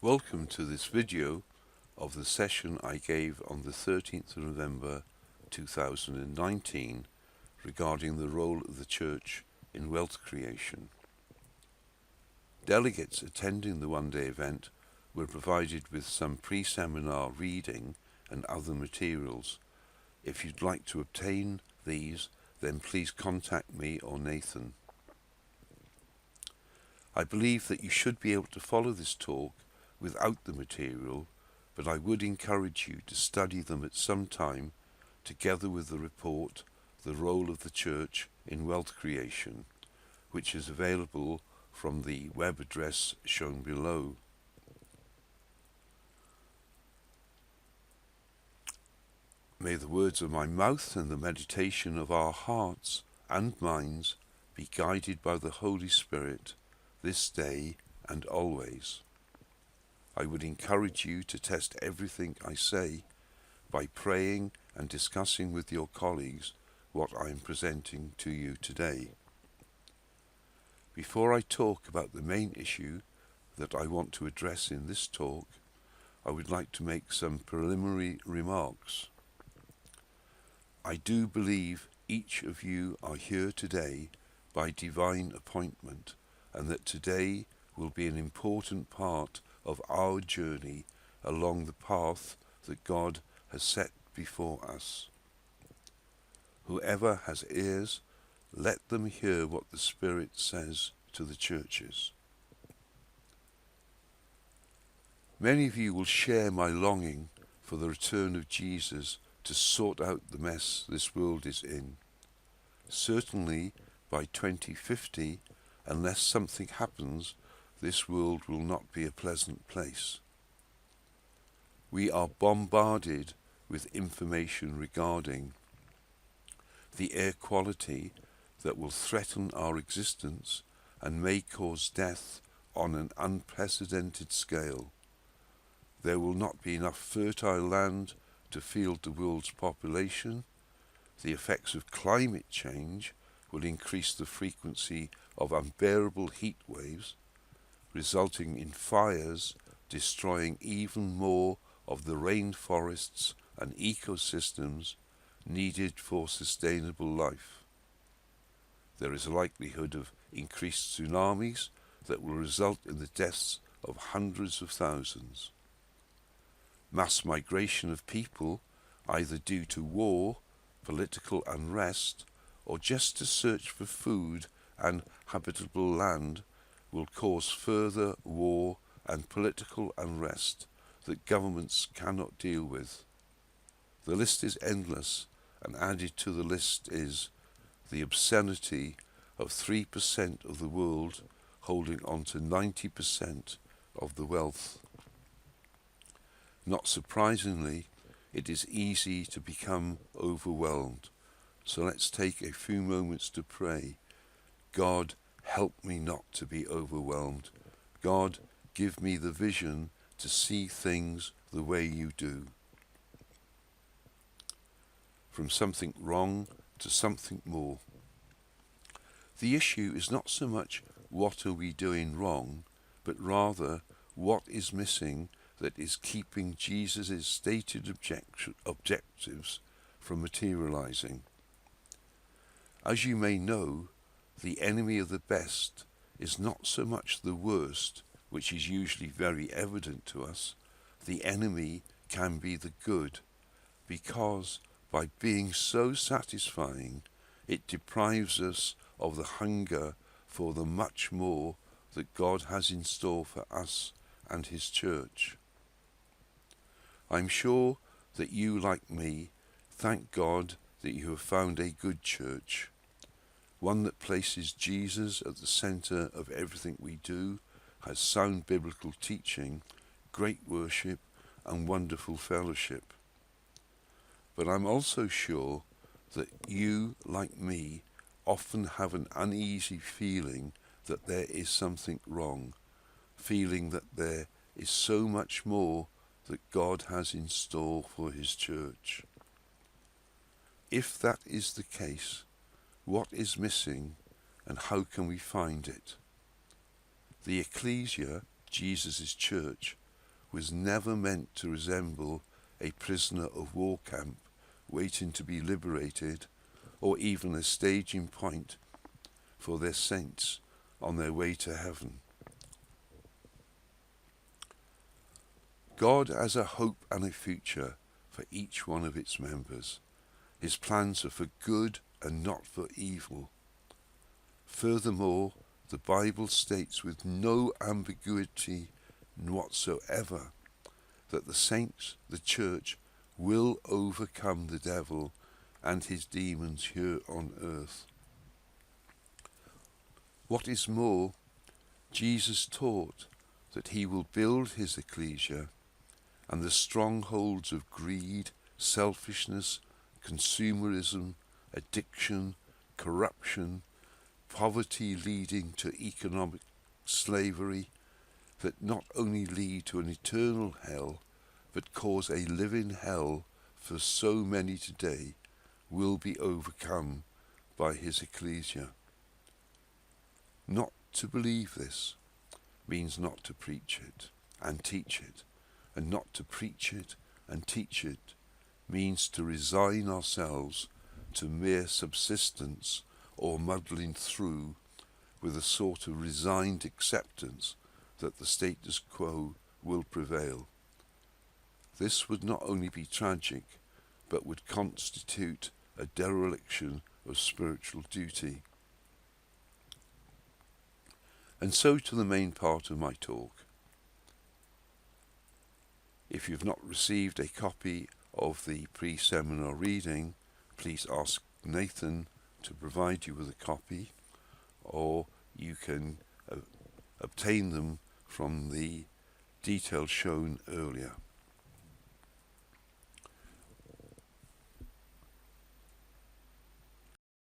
Welcome to this video of the session I gave on the 13th of November 2019 regarding the role of the Church in wealth creation. Delegates attending the one-day event were provided with some pre-seminar reading and other materials. If you'd like to obtain these, then please contact me or Nathan. I believe that you should be able to follow this talk without the material, but I would encourage you to study them at some time together with the report, The Role of the Church in Wealth Creation, which is available from the web address shown below. May the words of my mouth and the meditation of our hearts and minds be guided by the Holy Spirit this day and always. I would encourage you to test everything I say by praying and discussing with your colleagues what I am presenting to you today. Before I talk about the main issue that I want to address in this talk, I would like to make some preliminary remarks. I do believe each of you are here today by divine appointment, and that today will be an important part of our journey along the path that God has set before us. Whoever has ears, let them hear what the Spirit says to the churches. Many of you will share my longing for the return of Jesus to sort out the mess this world is in. Certainly by 2050, unless something happens, this world will not be a pleasant place. We are bombarded with information regarding the air quality that will threaten our existence and may cause death on an unprecedented scale. There will not be enough fertile land to field the world's population. The effects of climate change will increase the frequency of unbearable heat waves, resulting in fires destroying even more of the rainforests and ecosystems needed for sustainable life. There is a likelihood of increased tsunamis that will result in the deaths of hundreds of thousands. Mass migration of people, either due to war, political unrest, or just to search for food and habitable land, will cause further war and political unrest that governments cannot deal with. The list is endless, and added to the list is the obscenity of 3% of the world holding on to 90% of the wealth. Not surprisingly, it is easy to become overwhelmed. So let's take a few moments to pray. God, help me not to be overwhelmed. God, give me the vision to see things the way you do. From something wrong to something more. The issue is not so much what are we doing wrong, but rather what is missing that is keeping Jesus' stated objectives from materializing. As you may know, the enemy of the best is not so much the worst, which is usually very evident to us. The enemy can be the good, because by being so satisfying, it deprives us of the hunger for the much more that God has in store for us and His church. I'm sure that you, like me, thank God that you have found a good church, one that places Jesus at the center of everything we do, has sound biblical teaching, great worship, and wonderful fellowship. But I'm also sure that you, like me, often have an uneasy feeling that there is something wrong, feeling that there is so much more that God has in store for His church. If that is the case, what is missing and how can we find it? The ecclesia, Jesus' church, was never meant to resemble a prisoner of war camp waiting to be liberated, or even a staging point for their saints on their way to heaven. God has a hope and a future for each one of its members. His plans are for good and not for evil. Furthermore, the Bible states with no ambiguity whatsoever that the saints, the church, will overcome the devil and his demons here on earth. What is more, Jesus taught that he will build his ecclesia, and the strongholds of greed, selfishness, consumerism, addiction, corruption, poverty leading to economic slavery, that not only lead to an eternal hell, but cause a living hell for so many today, will be overcome by his ecclesia. Not to believe this means not to preach it and teach it, and not to preach it and teach it means to resign ourselves to mere subsistence or muddling through with a sort of resigned acceptance that the status quo will prevail. This would not only be tragic, but would constitute a dereliction of spiritual duty. And so to the main part of my talk. If you've not received a copy of the pre-seminar reading, please ask Nathan to provide you with a copy, or you can obtain them from the details shown earlier.